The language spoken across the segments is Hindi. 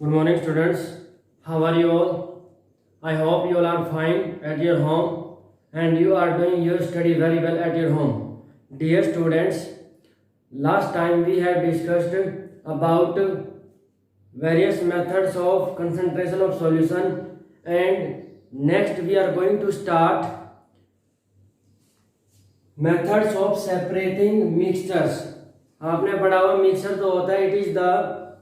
Good morning, students. How are you all? I hope you all are fine at your home and you are doing your study very well at your home. Dear students, last time we have discussed about various methods of concentration of solution, and next we are going to start methods of separating mixtures. आपने पढ़ा हुआ मिक्सचर जो होता है, it is the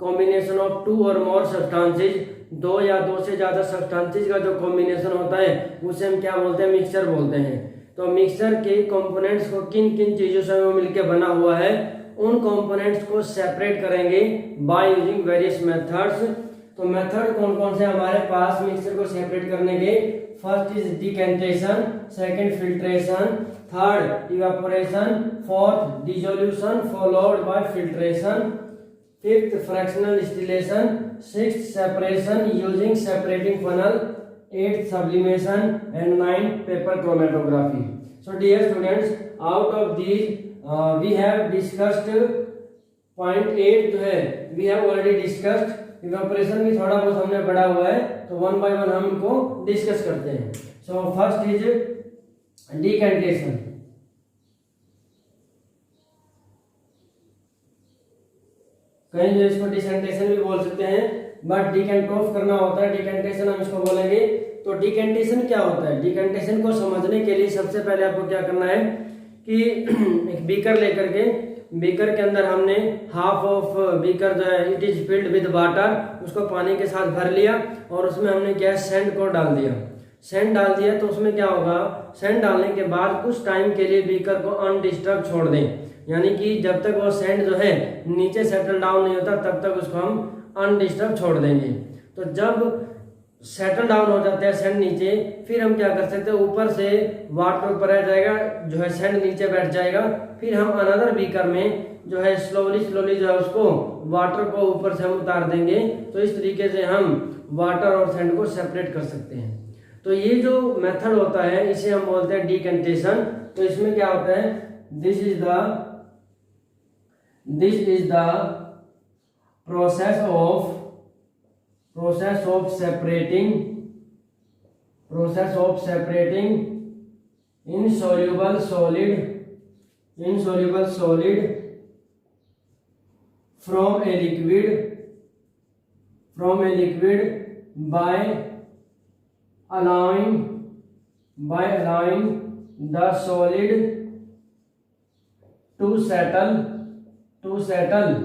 combination of two और मोर सब्सटेंसेस, दो या दो से ज्यादा सब्सटेंसेस का जो कॉम्बिनेशन होता है उसे हम क्या बोलते हैं, मिक्सचर बोलते हैं। तो मिक्सचर के कंपोनेंट्स को किन किन चीजों से वो मिलकर बना हुआ है, उन कंपोनेंट्स को सेपरेट करेंगे बाय यूजिंग वेरियस मेथड्स। तो मेथड कौन कौन से हमारे पास मिक्सचर को सेपरेट करने के? First is decantation, second filtration, third evaporation, fourth dissolution followed by filtration, fifth fractional distillation, sixth separation using separating funnel, eighth sublimation and ninth paper chromatography. So dear students, out of these we have discussed point 8 जो है we have already discussed। Evaporation भी थोड़ा बहुत हमने पढ़ा हुआ है, तो वन बाय वन हम इनको डिस्कस करते हैं। So first is decantation. कहीं जो इसको डिसेंटेशन भी बोल सकते हैं, बट डिकेंटोफ करना होता है, डिकेंटेशन हम इसको बोलेंगे। तो डिकेंटेशन क्या होता है? डिकेंटेशन को समझने के लिए सबसे पहले आपको क्या करना है कि एक बीकर लेकर के, बीकर के अंदर हमने हाफ ऑफ बीकर जो है it is filled with water, उसको पानी के साथ भर लिया और उसमें हमने क्या सैंड को डाल दिया। सैंड डाल दिया तो उसमें क्या होगा, सैंड डालने के बाद कुछ टाइम के लिए बीकर को अनडिस्टर्ब छोड़ दें, यानी कि जब तक वो सैंड जो है नीचे सेटल डाउन नहीं होता तब तक उसको हम अनडिस्टर्ब छोड़ देंगे। तो जब सेटल डाउन हो जाते हैं सैंड नीचे, फिर हम क्या कर सकते हैं, ऊपर से वाटर ऊपर आ जाएगा, जो है सैंड नीचे बैठ जाएगा, फिर हम अनदर बीकर में जो है स्लोली जो है उसको वाटर को ऊपर से हम उतार देंगे। तो इस तरीके से हम वाटर और सैंड को सेपरेट कर सकते हैं। तो ये जो मेथड होता है इसे हम बोलते हैं डिकेंटेशन। तो इसमें क्या होता है, this is the process of separating insoluble solid from a liquid by allowing the solid to settle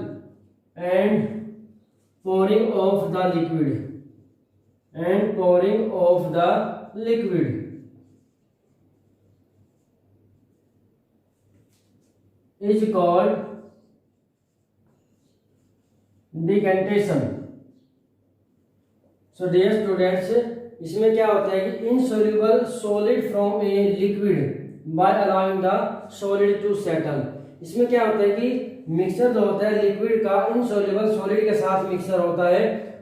and pouring off the liquid is called decantation। So dear students, इसमें क्या होता है कि insoluble solid from a liquid by allowing the solid to settle। इसमें क्या होता है कि मिक्सचर जो होता है लिक्विड का इनसोल्यूबल सॉलिड के साथ मिक्सचर होता है।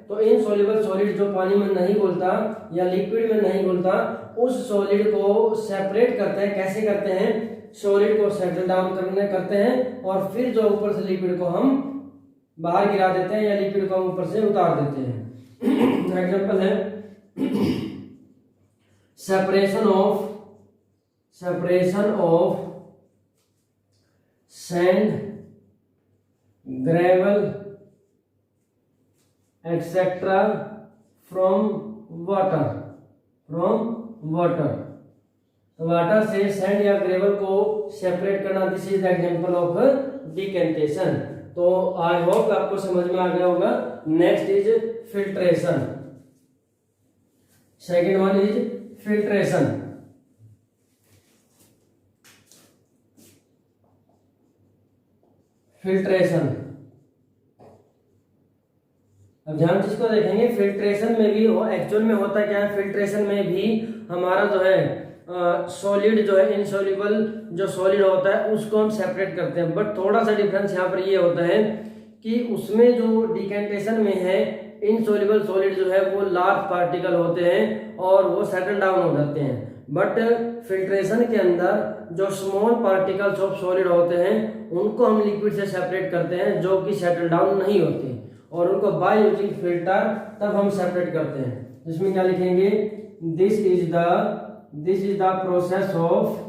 तो इनसोल्यूबल सॉलिड जो पानी में नहीं घुलता या लिक्विड में नहीं घुलता, उस सॉलिड को सेपरेट करते हैं। कैसे करते हैं? सॉलिड को सेटल डाउन करते हैं और फिर जो ऊपर से लिक्विड को हम बाहर गिरा देते हैं या लिक्विड को हम ऊपर से उतार देते हैं। एग्जांपल है separation of sand, gravel etcetera from water. तो वाटर से सैंड या ग्रेवल को सेपरेट करना, this is the example of decantation. तो आई होप आपको समझ में आ गया होगा। Next is filtration. Second one is filtration. अब ध्यान से इसको देखेंगे। फिल्ट्रेशन में भी एक्चुअल में होता क्या है, फिल्ट्रेशन में भी हमारा जो है सॉलिड जो है इनसोल्यूबल जो सॉलिड होता है उसको हम सेपरेट करते हैं। बट थोड़ा सा डिफरेंस यहाँ पर ये होता है कि उसमें जो डिकेंटेशन में है इनसोल्यूबल सॉलिड जो है वो लार्ज पार्टिकल होते हैं और वो सेटल डाउन हो जाते हैं। बट फिल्ट्रेशन के अंदर जो स्मॉल पार्टिकल्स ऑफ सॉलिड होते हैं उनको हम लिक्विड से सेपरेट करते हैं जो कि सेटल डाउन नहीं होते। और उनको बाय यूजिंग फिल्टर तब हम सेपरेट करते हैं। जिसमें क्या लिखेंगे, this is the process of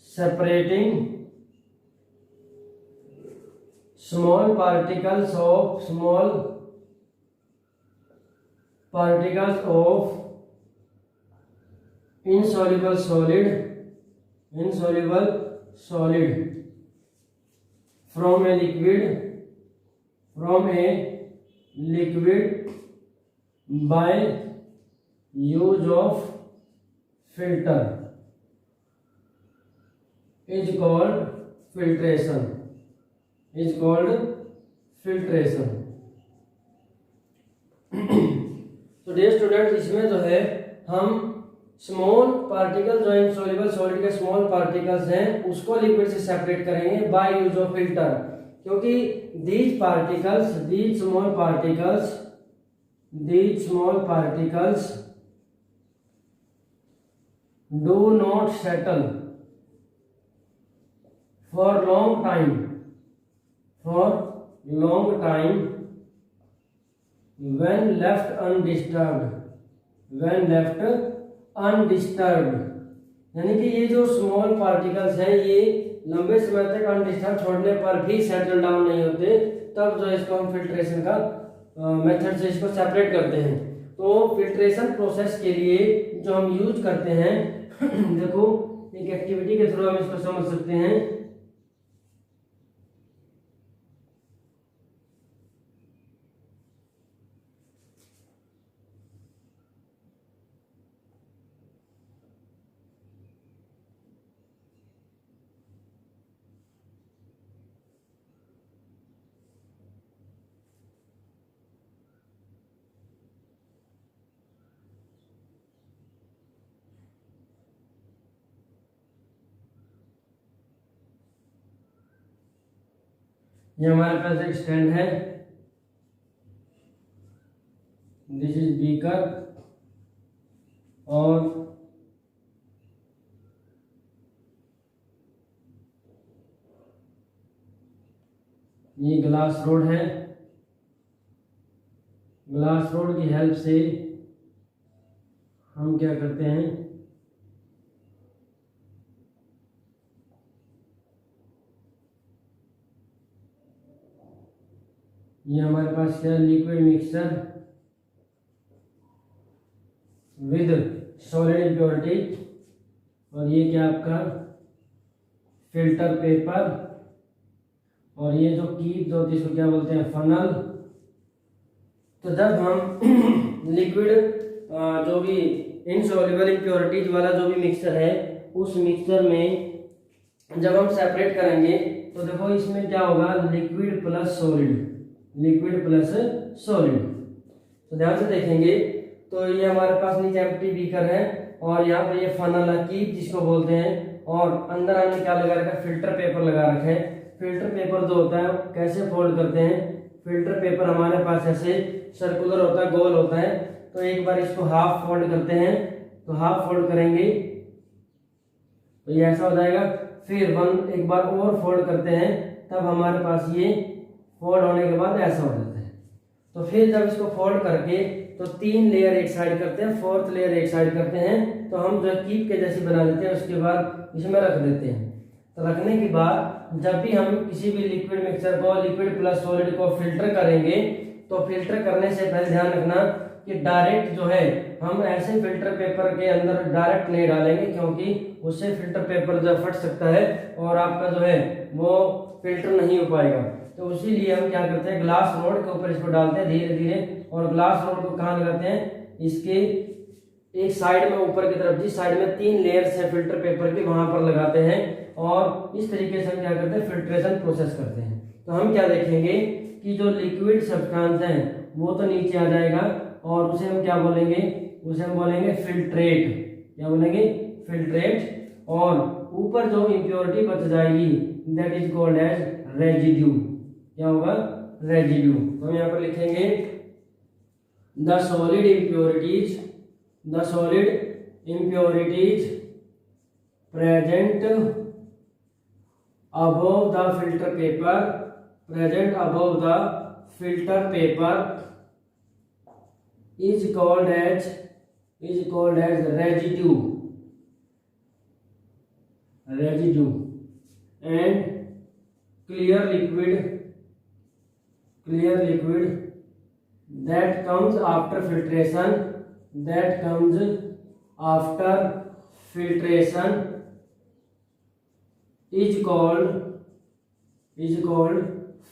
separating small particles of insoluble solid from a liquid by use of filter is called filtration. तो डियर स्टूडेंट, इसमें जो है हम स्मॉल पार्टिकल जो इनसॉल्युबल सॉलिड के स्मॉल पार्टिकल्स हैं उसको लिक्विड से सेपरेट करेंगे बाय यूज ऑफ फिल्टर, क्योंकि these small particles do not settle for long time when left undisturbed, यानी कि ये जो स्मॉल पार्टिकल्स हैं ये लंबे समय तक अनडिस्टर्ब छोड़ने पर भी सेटल डाउन नहीं होते, तब जो इसको हम फिल्ट्रेशन का मेथड से इसको सेपरेट करते हैं। तो फिल्ट्रेशन प्रोसेस के लिए जो हम यूज करते हैं देखो एक एक्टिविटी के थ्रू हम इसको समझ सकते हैं। ये हमारे पास एक स्टैंड है, दिस इज बीकर, और ये ग्लास रोड है। ग्लास रोड की हेल्प से हम क्या करते हैं, ये हमारे पास क्या liquid mixture with solid impurity, और ये क्या आपका फिल्टर पेपर, और ये जो कीप जो इसको क्या बोलते हैं फनल। तो जब हम लिक्विड जो भी इनसॉल्युबल इम्प्योरिटीज वाला जो भी मिक्सचर है उस मिक्सचर में जब हम सेपरेट करेंगे तो देखो इसमें क्या होगा, लिक्विड प्लस सॉलिड। तो ध्यान से देखेंगे तो ये हमारे पास नीचे एम्प्टी बीकर है और यहाँ पे ये फनल है कीप जिसको बोलते हैं, और अंदर हमने क्या लगा रखा है, फिल्टर पेपर लगा रखा है। फिल्टर पेपर जो होता है कैसे फोल्ड करते हैं, फिल्टर पेपर हमारे पास ऐसे सर्कुलर होता है, गोल होता है। तो एक बार इसको हाफ फोल्ड करते हैं, तो हाफ फोल्ड करेंगे तो ये ऐसा हो जाएगा। फिर एक बार और फोल्ड करते हैं, तब हमारे पास ये फोल्ड होने के बाद ऐसा हो जाता है। तो फिर जब इसको फोल्ड करके तो 3 लेयर एक साइड करते हैं, 4th लेयर एक साइड करते हैं, तो हम जो कीप के जैसी बना देते हैं, उसके बाद इसमें रख देते हैं। तो रखने के बाद जब भी हम किसी भी लिक्विड मिक्सचर को, लिक्विड प्लस सॉलिड को फिल्टर करेंगे, तो फिल्टर करने से पहले ध्यान रखना कि डायरेक्ट जो है हम ऐसे फिल्टर पेपर के अंदर डायरेक्ट नहीं डालेंगे, क्योंकि उससे फिल्टर पेपर जो फट सकता है और आपका जो है वो फिल्टर नहीं हो पाएगा। तो इसीलिए हम क्या करते हैं, ग्लास रोड के ऊपर इसको डालते हैं धीरे धीरे, और ग्लास रोड को कहाँ लगाते हैं, इसके एक साइड में ऊपर की तरफ, जिस साइड में 3 लेयर्स है फिल्टर पेपर के वहां पर लगाते हैं, और इस तरीके से हम क्या करते हैं, फिल्ट्रेशन प्रोसेस करते हैं। तो हम क्या देखेंगे कि जो लिक्विड सब्सटेंस है वो तो नीचे आ जाएगा, और उसे हम क्या बोलेंगे, उसे हम बोलेंगे फिल्ट्रेट। क्या बोलेंगे, फिल्ट्रेट। और ऊपर जो इम्प्योरिटी बच जाएगी that is called as residue. क्या होगा, रेजिड्यू। तो हम यहाँ पर लिखेंगे the solid impurities present above the filter paper present above the filter paper is called as residue, and clear liquid that comes after filtration is called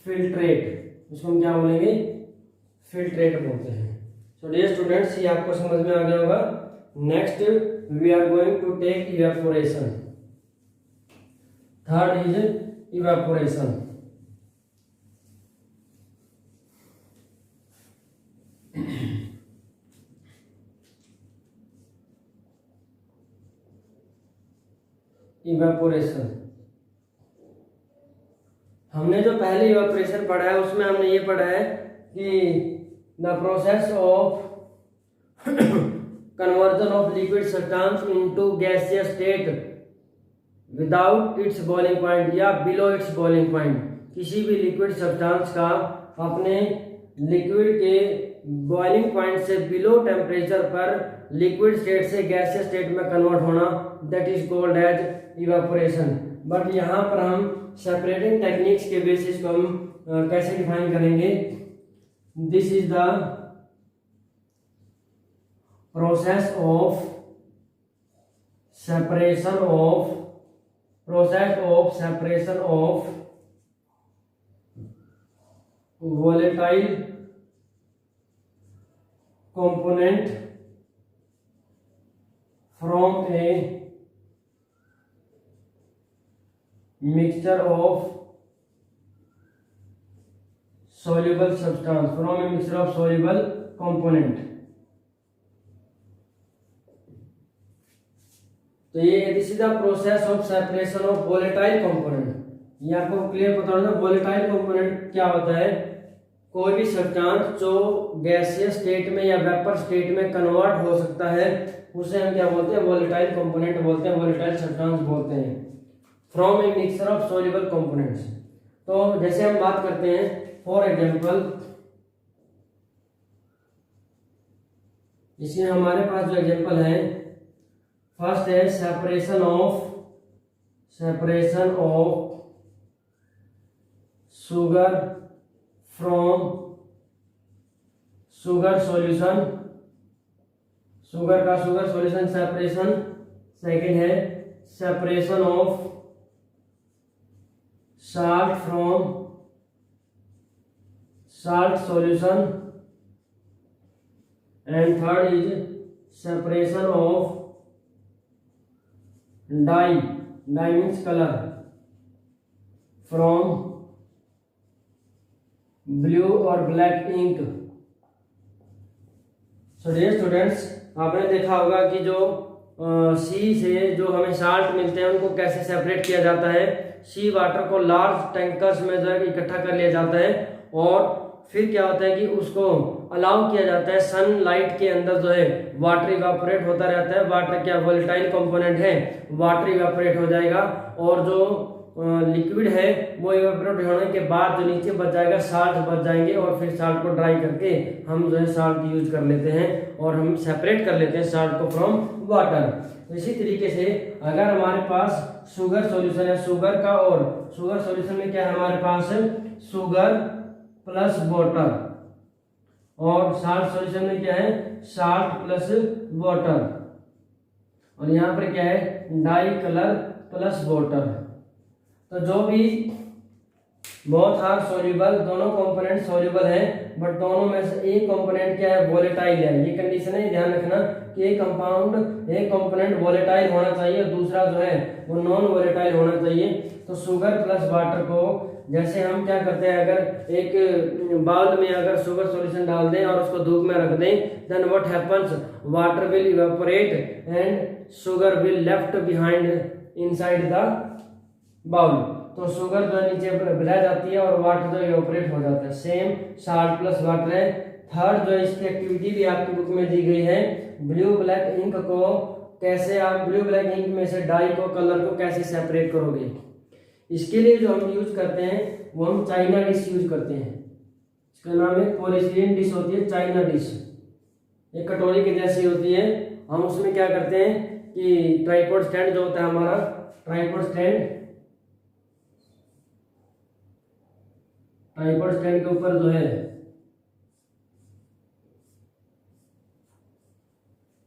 filtrate। इसको हम क्या बोलेंगे? फिल्ट्रेट बोलते हैं। सो डियर स्टूडेंट्स, ये आपको समझ में आ गया होगा। Next we are going to take evaporation. Third is evaporation. Evaporation, हमने जो पहले इवेपोरेशन पढ़ा है उसमें हमने ये पढ़ा है कि the process of conversion of liquid substance into gaseous state without its boiling point या बिलो इट्स बॉइलिंग पॉइंट। किसी भी लिक्विड सब्सटेंस का अपने लिक्विड के बॉइलिंग पॉइंट से बिलो टेम्परेचर पर लिक्विड स्टेट से गैसियस स्टेट में कन्वर्ट होना, that is called as evaporation. But यहाँ पर हम सेपरेटिंग टेक्निक्स के बेसिस को हम कैसे डिफाइन करेंगे? This is the process of separation of volatile component from a mixture of soluble substance, from a mixture of soluble component। तो ये this is the process of separation of volatile component. ये आपको क्लियर पता होना। वोलेटाइल कंपोनेंट क्या होता है? कोई भी सब्सटेंस जो गैसियस स्टेट में या वेपर स्टेट में कन्वर्ट हो सकता है उसे हम क्या बोलते हैं? वोलेटाइल कंपोनेंट बोलते हैं, वोलेटाइल सब्सटेंस बोलते हैं। From a mixture of soluble components. तो जैसे हम बात करते हैं, फॉर एग्जांपल इसमें हमारे पास जो एग्जांपल है, फर्स्ट है separation of sugar from sugar solution, sugar का शुगर सॉल्यूशन सेपरेशन। सेकंड है separation of salt from salt solution, and third is separation of dye means colour from blue और black ink. So dear students, आपने देखा होगा कि जो सी से जो हमें साल्ट मिलते हैं उनको कैसे सेपरेट किया जाता है। सी वाटर को लार्ज टैंकर्स में जो है इकट्ठा कर लिया जाता है और फिर क्या होता है कि उसको अलाउ किया जाता है सनलाइट के अंदर जो है वाटर इवापोरेट होता रहता है। वाटर क्या वोलेटाइल कंपोनेंट है, वाटर इवापोरेट हो जाएगा और जो लिक्विड है वो इवेपोरेट होने के बाद जो नीचे बच जाएगा साल्ट बच जाएंगे और फिर साल्ट को ड्राई करके हम जो है साल्ट यूज कर लेते हैं और हम सेपरेट कर लेते हैं साल्ट को फ्रॉम वाटर। तो इसी तरीके से अगर हमारे पास शुगर सॉल्यूशन है, शुगर का और शुगर सॉल्यूशन में क्या है हमारे पास शुगर प्लस वाटर, और साल्ट सॉल्यूशन में क्या है साल्ट प्लस वाटर, और यहाँ पर क्या है डाई कलर प्लस वाटर। तो जो भी बोथ आर सॉल्युबल, दोनों कंपोनेंट सॉल्युबल है, बट दोनों में से एक कंपोनेंट क्या है वोलेटाइल है। ये कंडीशन है, ध्यान रखना कि एक कंपोनेंट वोलेटाइल होना चाहिए और दूसरा जो है वो नॉन वोलेटाइल होना चाहिए। तो शुगर प्लस वाटर को जैसे हम क्या करते हैं, अगर एक बाउल में अगर शुगर सॉल्यूशन डाल दें और उसको धूप में रख दें, then what happens, water will evaporate and sugar will left behind inside the bowl. तो शुगर जो नीचे रह जाती है और वाटर जो इवेपोरेट हो जाता है। सेम साल्ट प्लस वाटर है। थर्ड जो इसकी एक्टिविटी भी आपकी बुक में दी गई है, ब्लू ब्लैक इंक को कैसे आप ब्लू ब्लैक इंक में से डाई को कलर को कैसे सेपरेट करोगे। इसके लिए जो हम यूज करते हैं वो हम चाइना डिश यूज करते हैं। इसका नाम है पॉलीस्टीरीन डिश होती है, चाइना डिश। एक कटोरी की जैसी होती है। हम उसमें क्या करते हैं कि ट्राइपॉड स्टैंड जो होता है हमारा, ट्राइपॉड स्टैंड के ऊपर जो है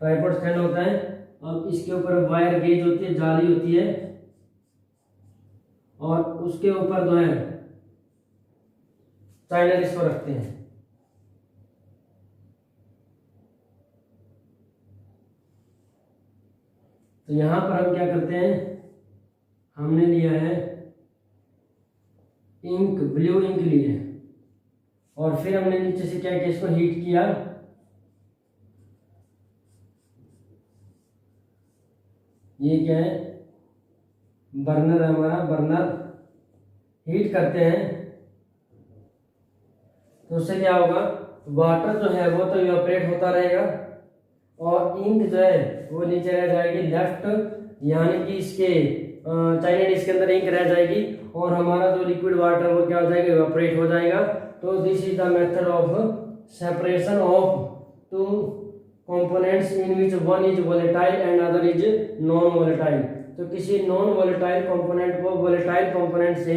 ट्राइपॉड स्टैंड होता है। अब इसके ऊपर वायर गेज होती है, जाली होती है, और उसके ऊपर जो है चाइना डिश को रखते हैं। तो यहां पर हम क्या करते हैं, हमने लिया है इंक, ब्लू इंक ली है, और फिर हमने नीचे से क्या किया, इसको हीट किया। ये क्या है, बर्नर है हमारा, बर्नर हीट करते हैं। तो उससे क्या होगा, वाटर जो है वो तो इवेपोरेट होता रहेगा, और इंक जो है वो नीचे रह जाएगी लेफ्ट, यानी कि इसके चाइना डिश के अंदर इंक रह जाएगी, और हमारा जो लिक्विड वाटर वो क्या हो जाएगा, इवेपोरेट हो जाएगा। तो this is the method of separation of two components in which one is volatile and other is non volatile. तो किसी नॉन वोलेटाइल कंपोनेंट को वोलेटाइल कंपोनेंट से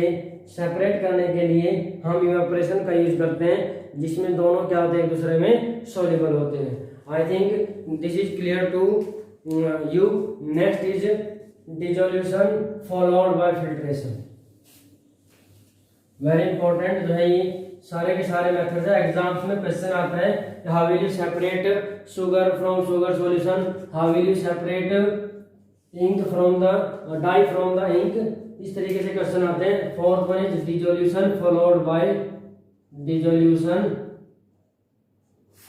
सेपरेट करने के लिए हम इवेपोरेशन का यूज करते हैं, जिसमें दोनों क्या होते हैं, एक दूसरे में सोल्यूबल होते हैं। I think this is clear to you. Next is dissolution followed by filtration. Very important जो है ये सारे के सारे मेथड्स है। एग्जाम्स में क्वेश्चन आता है, how will you separate sugar from sugar solution, how will you separate ink from the dye from the ink, इस तरीके से क्वेश्चन आते हैं। Fourth one is dissolution followed by, dissolution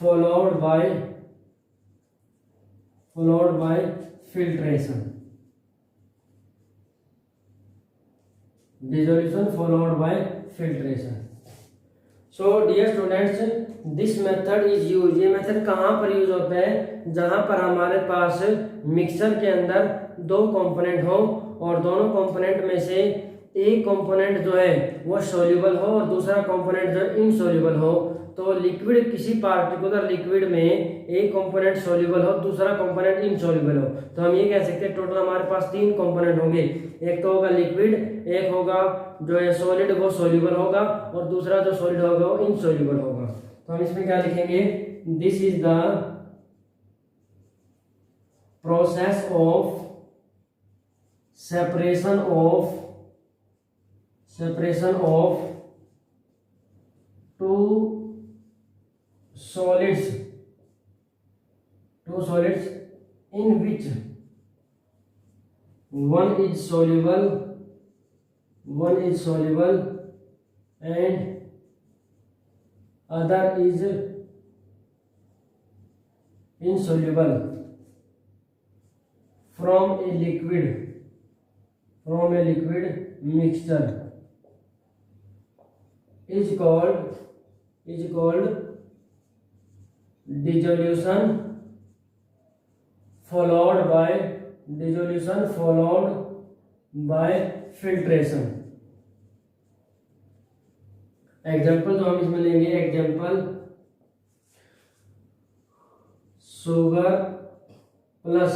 followed by filtration, dissolution followed by filtration. So dear students, this method is use, ये मेथड कहाँ पर यूज होता है, जहां पर हमारे पास मिक्सर के अंदर दो कंपोनेंट हो, और दोनों कंपोनेंट में से एक कंपोनेंट जो है वो सोल्यूबल हो और दूसरा कंपोनेंट जो है इनसोल्यूबल हो। तो लिक्विड, किसी पार्टिकुलर लिक्विड में एक कंपोनेंट सोल्यूबल हो, दूसरा कंपोनेंट इनसोल्यूबल हो, तो हम ये कह सकते हैं टोटल हमारे पास तीन कंपोनेंट होंगे। एक तो होगा लिक्विड, एक होगा जो है सॉलिड वो सोल्यूबल होगा, और दूसरा जो सॉलिड होगा वो इनसोल्यूबल होगा। तो हम इसमें क्या लिखेंगे, this is the process of separation of two solids in which one is soluble and other is insoluble from a liquid mixture is called dissolution followed by filtration। Example जो हम इसमें लेंगे, example sugar plus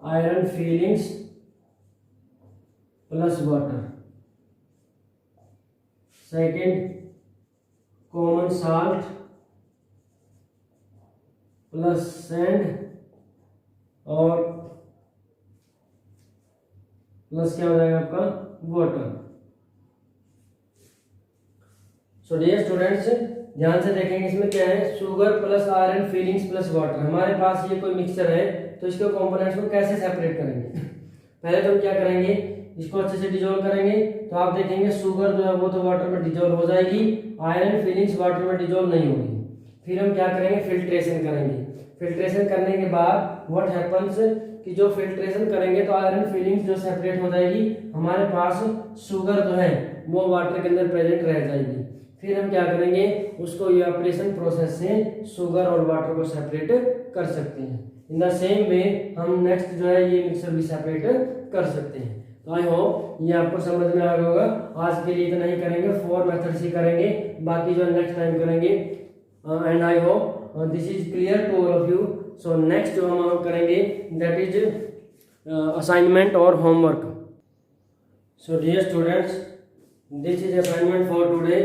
iron filings plus water. Second, common salt plus sand और प्लस क्या हो जाएगा आपका वाटर। सो डियर स्टूडेंट्स, ध्यान से देखेंगे इसमें क्या है, sugar plus iron filings plus water. हमारे पास ये कोई मिक्सचर है, तो इसके कंपोनेंट्स को कैसे सेपरेट करेंगे। पहले तो हम क्या करेंगे, इसको अच्छे से डिजोल्व करेंगे। तो आप देखेंगे शुगर जो है वो तो वाटर में डिजोल्व हो जाएगी, आयरन फिलिंग्स वाटर में डिजोल्व नहीं होगी। फिर हम क्या करेंगे, फिल्ट्रेशन करेंगे। फिल्ट्रेशन करने के बाद व्हाट हैपन्स कि जो फिल्ट्रेशन करेंगे तो आयरन फिलिंग्स जो सेपरेट हो जाएगी, हमारे पास शुगर जो है वो वाटर के अंदर प्रेजेंट रह जाएगी। फिर हम क्या करेंगे, उसको इवेपोरेशन प्रोसेस से शुगर और वाटर को सेपरेट कर सकते हैं। इन द सेम वे हम नेक्स्ट जो है ये मिक्सर भी सेपरेट कर सकते हैं। तो आई होप ये आपको समझ में आ गया होगा। आज के लिए इतना ही करेंगे, 4 मेथड्स ही करेंगे, बाकी जो नेक्स्ट टाइम करेंगे। And I hope this is clear to all of you. So next जो हम करेंगे दैट इज असाइनमेंट और homework. So dear students, this is assignment for today.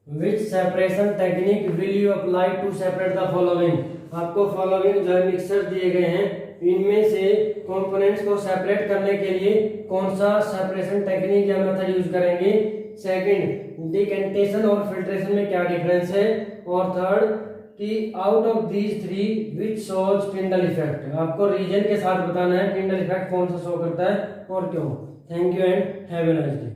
Which separation technique will you apply to separate the following. आपको फॉलोइंग जो है मिक्सर दिए गए हैं, इनमें से कंपोनेंट्स को सेपरेट करने के लिए कौन सा सेपरेशन टेक्निक या मेथड यूज करेंगे। सेकंड, डिकेंटेशन और फिल्ट्रेशन में क्या डिफरेंस है। और थर्ड कि out of these 3 which shows Tyndall effect. आपको रीजन के साथ बताना है टिंडल इफेक्ट कौन सा शो करता है और क्यों। Thank you and have a nice day.